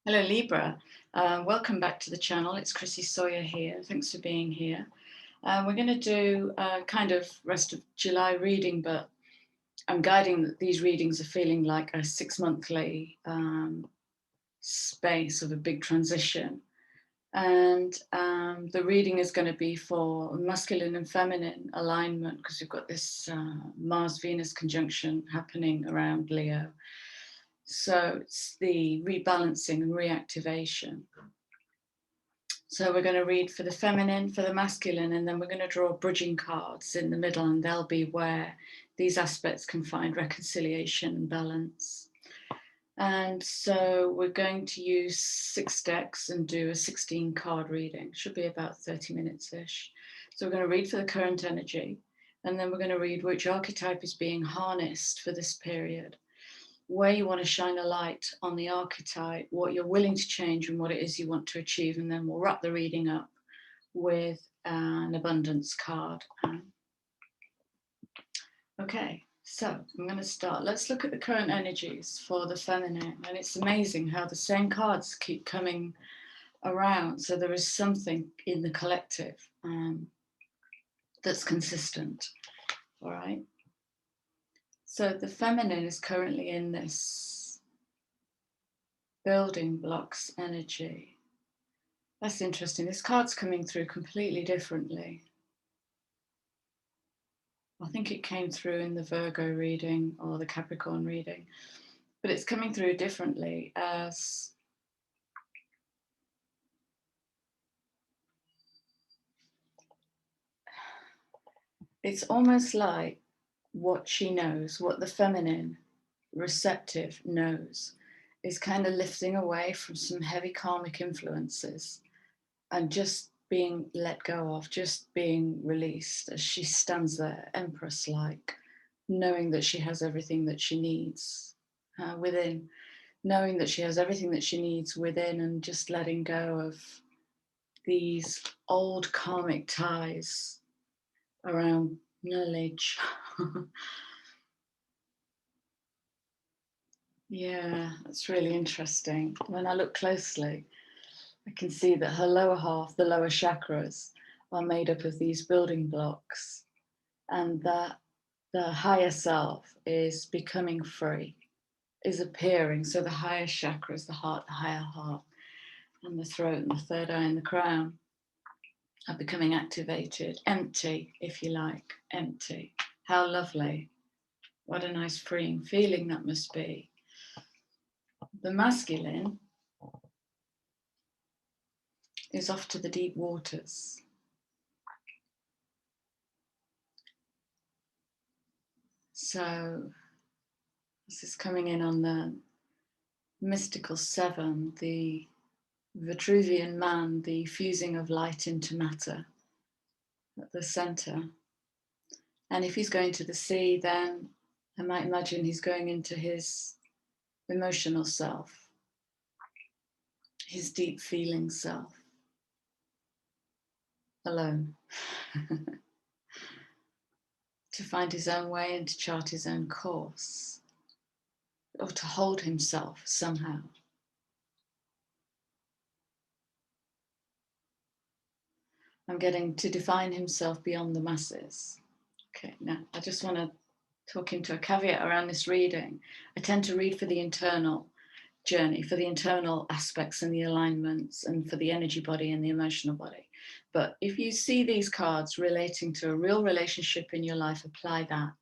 Hello Libra, welcome back to the channel. It's Chrissy Sawyer here. Thanks for being here. We're going to do a kind of rest of July reading, but I'm guiding that these readings are feeling like a 6-monthly space of a big transition. And the reading is going to be for masculine and feminine alignment because we've got this Mars-Venus conjunction happening around Leo. So it's the rebalancing and reactivation. So we're going to read for the feminine, for the masculine, and then we're going to draw bridging cards in the middle, and they'll be where these aspects can find reconciliation and balance. And so we're going to use 6 decks and do a 16 card reading. Should be about 30 minutes-ish. So we're going to read for the current energy, and then we're going to read which archetype is being harnessed for this period, where you want to shine a light on the archetype, what you're willing to change and what it is you want to achieve. And then we'll wrap the reading up with an abundance card. Okay, so I'm going to start. Let's look at the current energies for the feminine. And it's amazing how the same cards keep coming around. So there is something in the collective that's consistent. All right. So the feminine is currently in this building blocks energy. That's interesting. This card's coming through completely differently. I think it came through in the Virgo reading or the Capricorn reading, but it's coming through differently as it's almost like what she knows, what the feminine receptive knows, is kind of lifting away from some heavy karmic influences and just being let go of, just being released as she stands there, Empress like, knowing that she has everything that she needs within, knowing that she has everything that she needs within, and just letting go of these old karmic ties around knowledge. Yeah, that's really interesting. When I look closely, I can see that her lower half, the lower chakras, are made up of these building blocks, and that the higher self is becoming free, is appearing. So the higher chakras, the heart, the higher heart, and the throat, and the third eye, and the crown are becoming activated, empty, if you like, empty. How lovely. What a nice freeing feeling that must be. The masculine is off to the deep waters. So this is coming in on the mystical 7, the Vitruvian man, the fusing of light into matter at the center. And if he's going to the sea, then I might imagine he's going into his emotional self, his deep feeling self, alone, to find his own way and to chart his own course, or to hold himself somehow. I'm getting to define himself beyond the masses. Okay, now I just want to talk into a caveat around this reading. I tend to read for the internal journey, for the internal aspects and the alignments, and for the energy body and the emotional body. But if you see these cards relating to a real relationship in your life, apply that,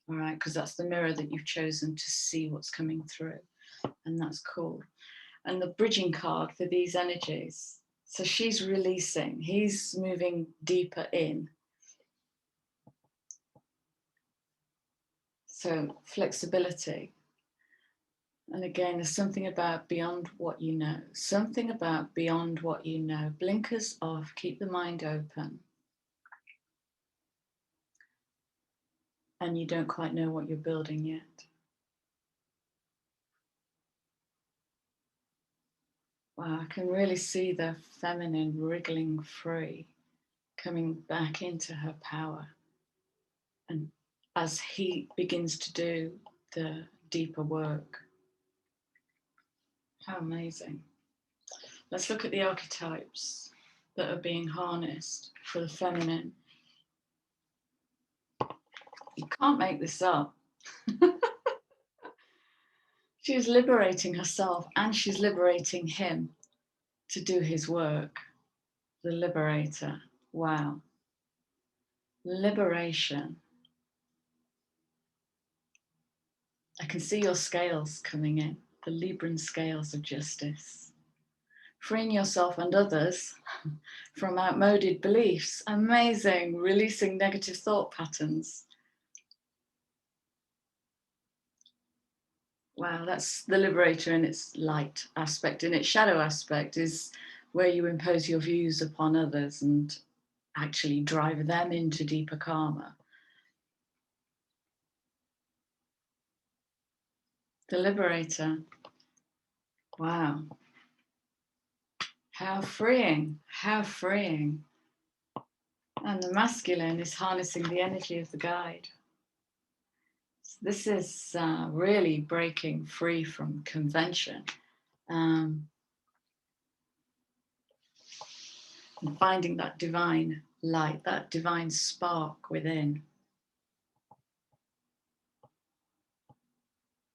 all right? Because that's the mirror that you've chosen to see what's coming through, and that's cool. And the bridging card for these energies. So she's releasing, he's moving deeper in. So flexibility. And again, there's something about beyond what you know, something about beyond what you know. Blinkers off, keep the mind open. And you don't quite know what you're building yet. Wow, I can really see the feminine wriggling free, coming back into her power. And as he begins to do the deeper work. How amazing. Let's look at the archetypes that are being harnessed for the feminine. You can't make this up. She's liberating herself and she's liberating him to do his work. The liberator. Wow. Liberation. I can see your scales coming in, the Libran scales of justice. Freeing yourself and others from outmoded beliefs. Amazing. Releasing negative thought patterns. Wow, that's the liberator in its light aspect. In its shadow aspect is where you impose your views upon others and actually drive them into deeper karma. The liberator. Wow. How freeing, how freeing. And the masculine is harnessing the energy of the guide. So this is really breaking free from convention and finding that divine light, that divine spark within.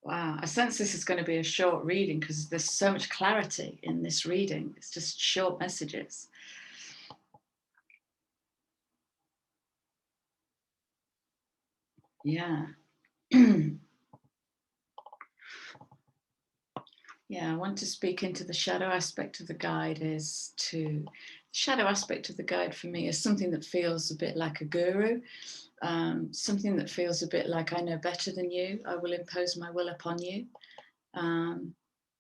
Wow, I sense this is going to be a short reading because there's so much clarity in this reading. It's just short messages. Yeah. Yeah, I want to speak into the shadow aspect of the guide the shadow aspect of the guide for me is something that feels a bit like a guru, something that feels a bit like I know better than you. I will impose my will upon you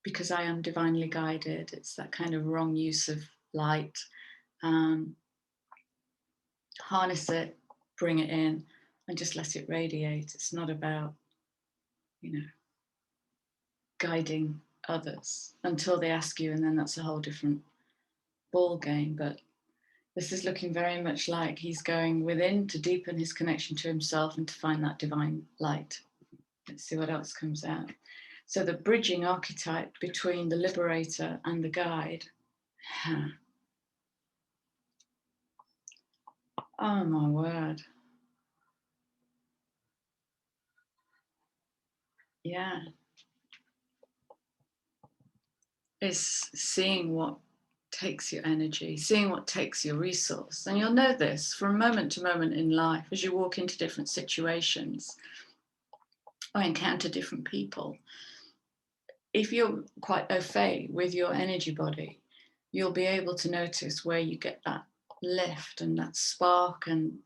because I am divinely guided. It's that kind of wrong use of light. Harness it, bring it in, and just let it radiate. It's not about, guiding others until they ask you, and then that's a whole different ball game. But this is looking very much like he's going within to deepen his connection to himself and to find that divine light. Let's see what else comes out. So the bridging archetype between the liberator and the guide. Oh my word. Yeah. It's seeing what takes your energy, seeing what takes your resource. And you'll know this from moment to moment in life as you walk into different situations or encounter different people. If you're quite au fait with your energy body, you'll be able to notice where you get that lift and that spark and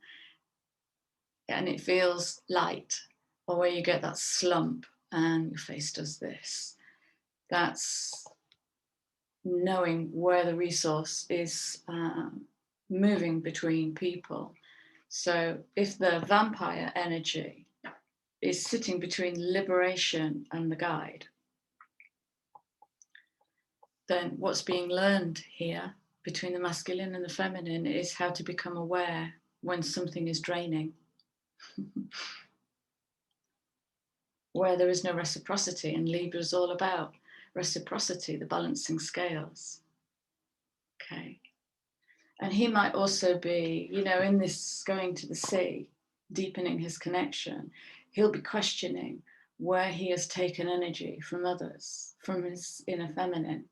it feels light, or where you get that slump and your face does this. That's knowing where the resource is moving between people. So if the vampire energy is sitting between liberation and the guide, then what's being learned here between the masculine and the feminine is how to become aware when something is draining, where there is no reciprocity. And Libra is all about reciprocity, the balancing scales. Okay. And he might also be, in this going to the sea, deepening his connection, he'll be questioning where he has taken energy from others, from his inner feminine.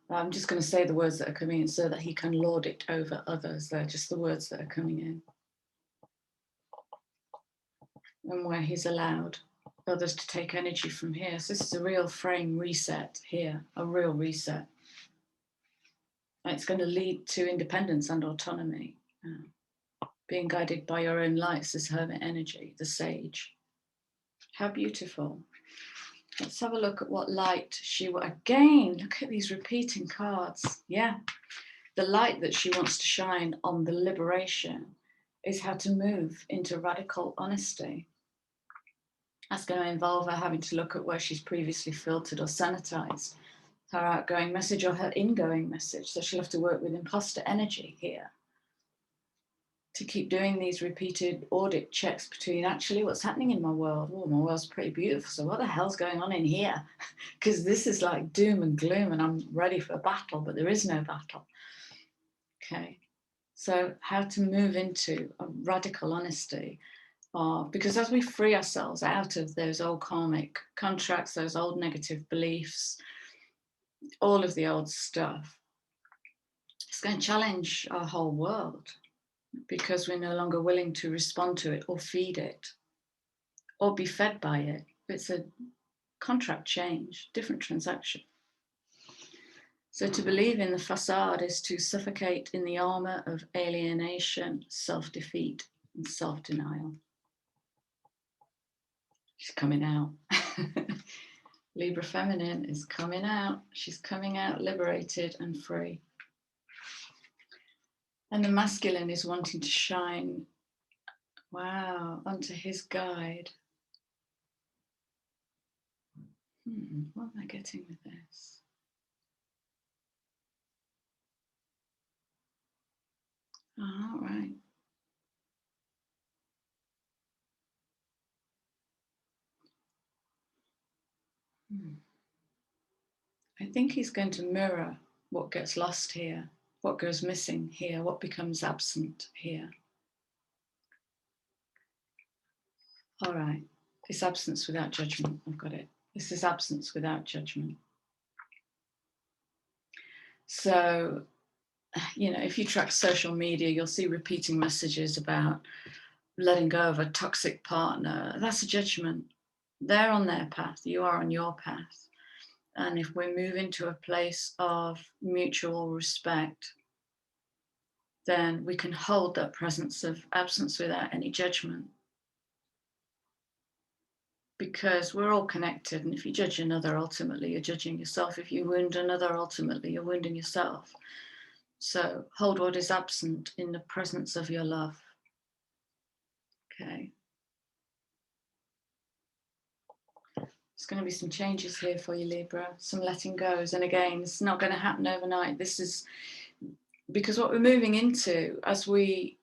I'm just going to say the words that are coming in so that he can lord it over others. They're just the words that are coming in. And where he's allowed others to take energy from here. So this is a real frame reset here, a real reset. And it's going to lead to independence and autonomy. Being guided by your own lights, this hermit energy, the sage. How beautiful. Let's have a look at what light again, look at these repeating cards. Yeah, the light that she wants to shine on the liberation is how to move into radical honesty. That's going to involve her having to look at where she's previously filtered or sanitized her outgoing message or her ingoing message. So she'll have to work with imposter energy here. to keep doing these repeated audit checks between actually what's happening in my world. Oh, my world's pretty beautiful. So what the hell's going on in here? Because this is like doom and gloom and I'm ready for a battle, but there is no battle. Okay. So how to move into a radical honesty, because as we free ourselves out of those old karmic contracts, those old negative beliefs, all of the old stuff, it's going to challenge our whole world, because we're no longer willing to respond to it or feed it or be fed by it. It's a contract change, different transaction. So to believe in the facade is to suffocate in the armor of alienation, self-defeat, and self-denial. She's coming out. Libra feminine is coming out. She's coming out liberated and free. And the masculine is wanting to shine, wow, onto his guide. What am I getting with this? All right. I think he's going to mirror what gets lost here, what goes missing here, what becomes absent here. All right. It's absence without judgment. I've got it. This is absence without judgment. So, you know, if you track social media, you'll see repeating messages about letting go of a toxic partner. That's a judgment. They're on their path. You are on your path. And if we move into a place of mutual respect, then we can hold that presence of absence without any judgment. Because we're all connected, and if you judge another, ultimately you're judging yourself. If you wound another, ultimately you're wounding yourself. So hold what is absent in the presence of your love. Okay. There's going to be some changes here for you, Libra, some letting goes. And again, it's not going to happen overnight. This is because what we're moving into as we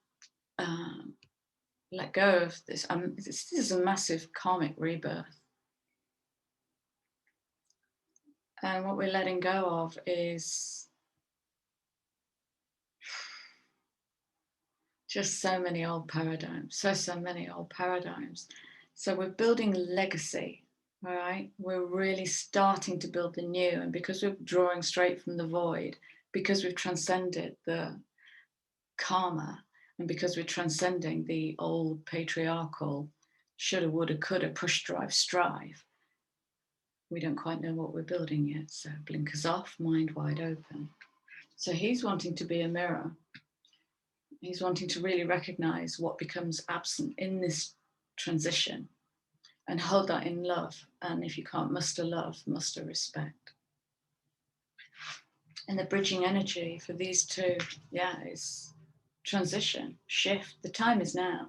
let go of this, this is a massive karmic rebirth. And what we're letting go of is just so many old paradigms, so many old paradigms. So we're building legacy, all right? We're really starting to build the new. And because we're drawing straight from the void, because we've transcended the karma, and because we're transcending the old patriarchal shoulda, woulda, coulda, push, drive, strive, we don't quite know what we're building yet. So blinkers off, mind wide open. So he's wanting to be a mirror. He's wanting to really recognize what becomes absent in this transition and hold that in love. And if you can't muster love, muster respect. And the bridging energy for these two, is transition, shift. The time is now.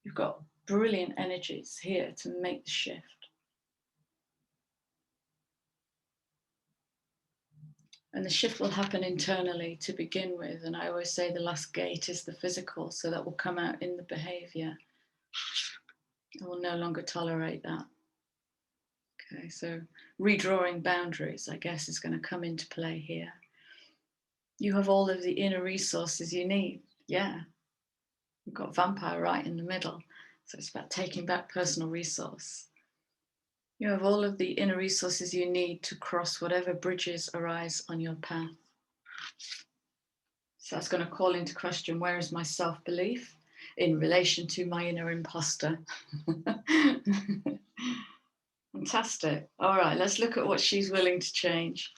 You've got brilliant energies here to make the shift. And the shift will happen internally to begin with. And I always say the last gate is the physical, so that will come out in the behavior. I will no longer tolerate that. Okay, so redrawing boundaries, I guess, is going to come into play here. You have all of the inner resources you need. Yeah, we've got vampire right in the middle. So it's about taking back personal resource. You have all of the inner resources you need to cross whatever bridges arise on your path. So that's going to call into question, where is my self-belief in relation to my inner imposter? Fantastic. All right, let's look at what she's willing to change.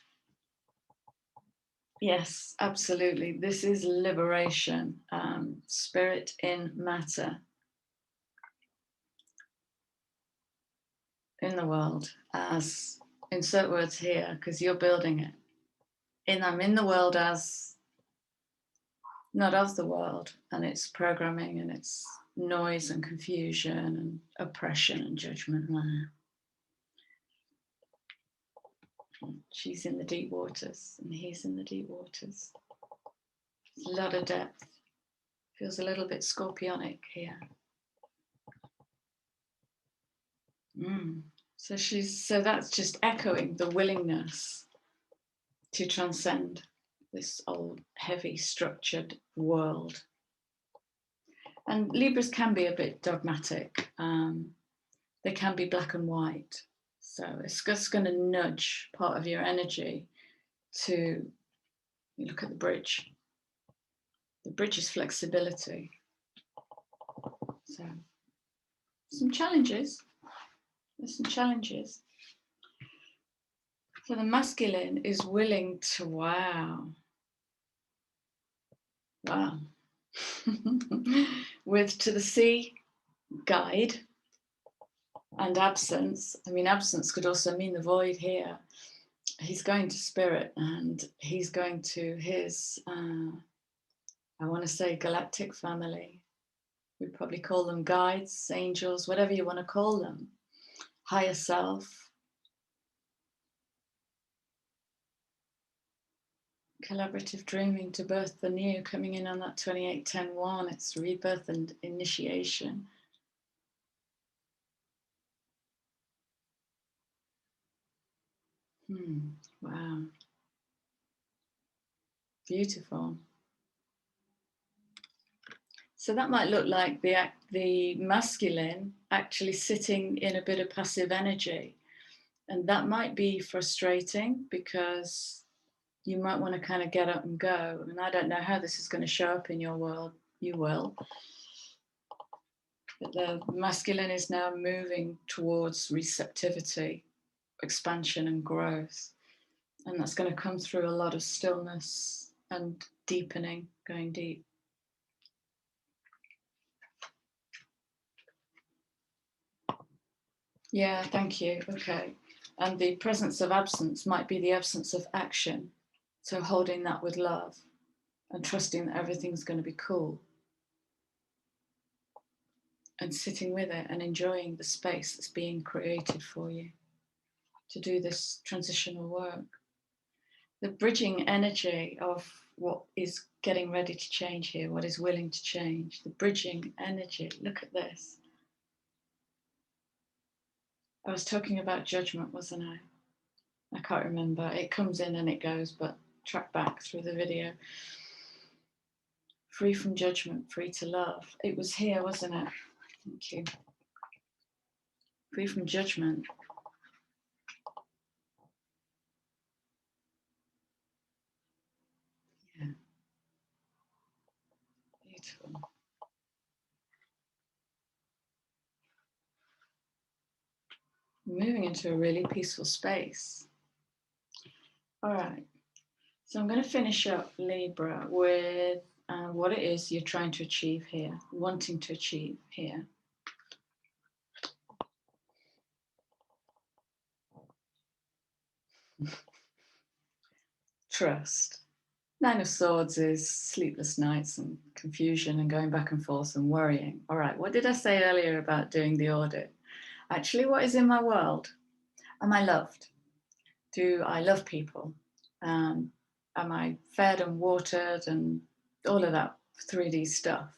Yes, absolutely. This is liberation, spirit in matter in the world, as insert words here, because you're building it. I'm in the world as not of the world, and its programming and its noise and confusion and oppression and judgment. She's in the deep waters and he's in the deep waters. There's a lot of depth. Feels a little bit scorpionic here. So that's just echoing the willingness to transcend this old, heavy, structured world. And Libras can be a bit dogmatic. They can be black and white. So it's just going to nudge part of your energy to look at the bridge. The bridge is flexibility. So some challenges. There's some challenges. So the masculine is willing to, wow. With to the sea, guide, and absence. I mean, absence could also mean the void here. He's going to spirit, and he's going to his, I want to say, galactic family. We probably call them guides, angels, whatever you want to call them. Higher self. Collaborative dreaming to birth the new, coming in on that 28-10-1. It's rebirth and initiation. Wow. Beautiful. So that might look like the masculine actually sitting in a bit of passive energy. And that might be frustrating because you might want to kind of get up and go. And I don't know how this is going to show up in your world. You will. But the masculine is now moving towards receptivity, expansion and growth. And that's going to come through a lot of stillness and deepening, going deep. Yeah, thank you. Okay. And the presence of absence might be the absence of action. So holding that with love and trusting that everything's going to be cool. And sitting with it and enjoying the space that's being created for you to do this transitional work. The bridging energy of what is getting ready to change here, what is willing to change, the bridging energy. Look at this. I was talking about judgment, wasn't I? I can't remember. It comes in and it goes, but track back through the video. Free from judgment, free to love. It was here, wasn't it? Thank you. Free from judgment. Yeah. Beautiful. Moving into a really peaceful space. All right. So I'm going to finish up Libra with what it is you're trying to achieve here, wanting to achieve here. Trust. Nine of Swords is sleepless nights and confusion and going back and forth and worrying. All right, what did I say earlier about doing the audit? Actually, what is in my world? Am I loved? Do I love people? Am I fed and watered and all of that 3D stuff?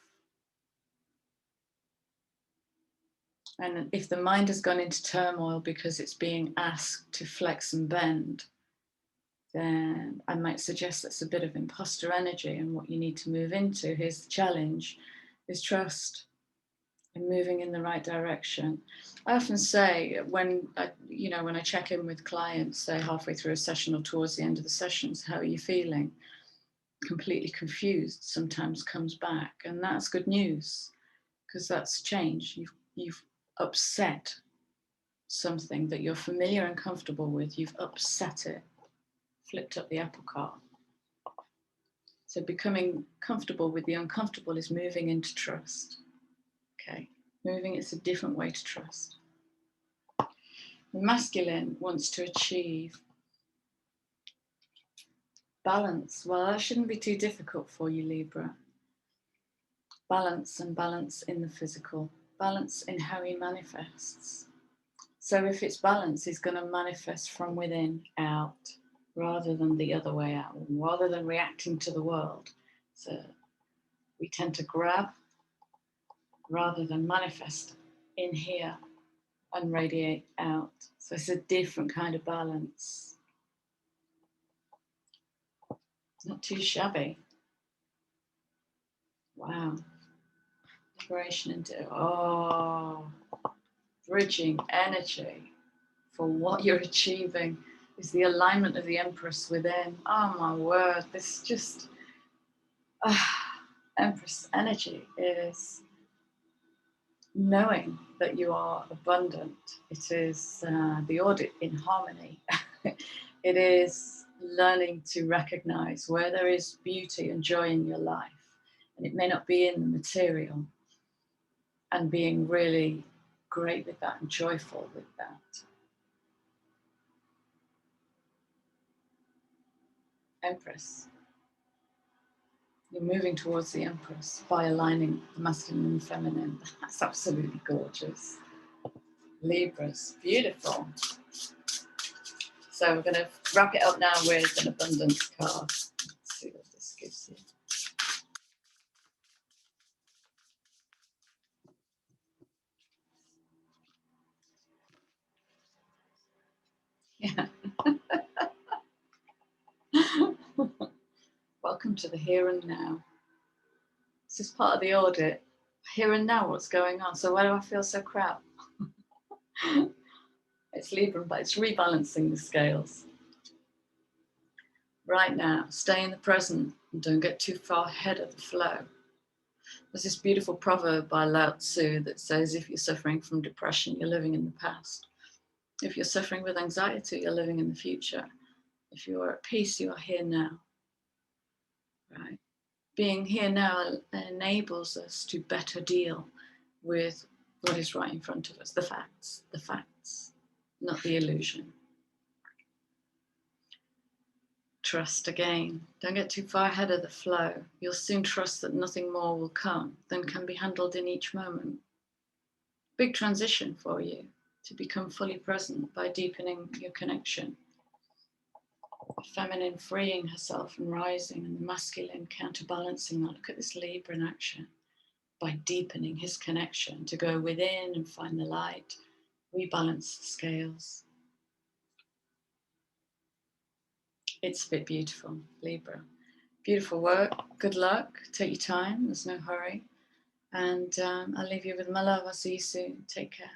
And if the mind has gone into turmoil because it's being asked to flex and bend, then I might suggest that's a bit of imposter energy, and what you need to move into, here's the challenge, is trust and moving in the right direction. I often say when I check in with clients, say halfway through a session or towards the end of the sessions, how are you feeling? Completely confused sometimes comes back, and that's good news because that's change. You've upset something that you're familiar and comfortable with. You've upset it, flipped up the apple cart. So becoming comfortable with the uncomfortable is moving into trust. Okay, moving is a different way to trust. The masculine wants to achieve balance. Well, that shouldn't be too difficult for you, Libra. Balance, and balance in the physical, balance in how he manifests. So if it's balance, he's going to manifest from within out rather than the other way out, rather than reacting to the world. So We tend to grab rather than manifest in here and radiate out. So it's a different kind of balance. Not too shabby. Wow. Liberation into, bridging energy for what you're achieving is the alignment of the Empress within. Oh my word, this just, Empress energy is knowing that you are abundant. It is the audit in harmony. It is learning to recognize where there is beauty and joy in your life. And it may not be in the material, and being really great with that and joyful with that. Empress. You're moving towards the Empress by aligning the masculine and feminine. That's absolutely gorgeous. Libras, beautiful. So we're going to wrap it up now with an abundance card. Let's see what this gives you. Yeah. Welcome to the here and now. This is part of the audit. Here and now, what's going on? So why do I feel so crap? It's Libra, but it's rebalancing the scales. Right now, stay in the present and don't get too far ahead of the flow. There's this beautiful proverb by Lao Tzu that says, if you're suffering from depression, you're living in the past. If you're suffering with anxiety, you're living in the future. If you are at peace, you are here now. Right? Being here now enables us to better deal with what is right in front of us, the facts, not the illusion. Trust again. Don't get too far ahead of the flow. You'll soon trust that nothing more will come than can be handled in each moment. Big transition for you to become fully present by deepening your connection. The feminine freeing herself and rising, and the masculine counterbalancing that. Look at this Libra in action. By deepening his connection to go within and find the light, rebalance the scales. It's a bit beautiful, Libra. Beautiful work. Good luck. Take your time. There's no hurry. And I'll leave you with my love. I'll see you soon. Take care.